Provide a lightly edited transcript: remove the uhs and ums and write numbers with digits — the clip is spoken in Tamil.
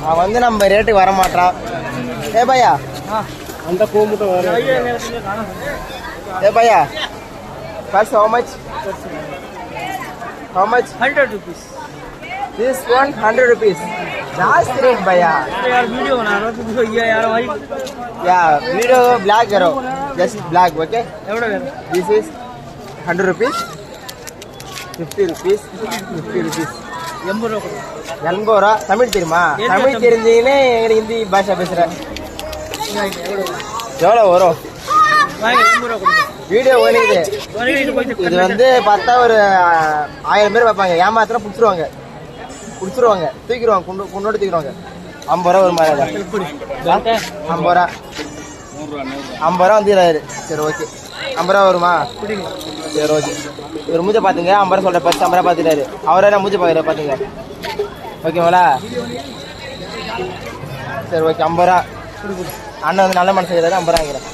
அவன் வந்து நம்ம ரேட்டுக்கு வர மாட்டான். ஏ பையா அந்த கோமுட்டை வர. ஏ பையா first how much 100 rupees. this one 100 rupees last rate bhaiya यार वीडियो बना रहा हूं तो ये यार भाई yeah video black karo just black okay एवढा वेळ this is 100 rupees 50 rupees 50 rupees 80 ரூபாய் தமிழ் தெரியுமா? தமிழ் தெரிஞ்சீங்கன்னே எங்களுக்கு ஹிந்தி பாஷா பேசுகிறேன். எவ்வளோ வரும்? வீடியோ ஓடிக்குது. இது வந்து பார்த்தா ஒரு 1000 பேர் பார்ப்பாங்க. ஏமாத்திரம் பிடிச்சிருவாங்க தூக்கிடுவாங்க குண்டோடு தூக்கிடுவாங்க. 50 ரூபா ஒரு மாதிரி 50 ரூபா 50 ரூபா வந்துடுறாரு. சரி ஓகே 50 ரூபா வருமா? சரி ஓகே. இவர் மூஞ்ச பார்த்துங்க. 50 ரூபா சொல்கிற பர்ஸ் 50 ரூபா பார்த்துட்டாரு. அவரே மூஞ்ச பார்க்குற பார்த்துங்க. ஓகேங்களா? சரி ஓகே 50 ரூபா. அண்ணன் வந்து நல்ல மனசு செய்கிறாரு. 50 ரூபா வாங்கிறேன்.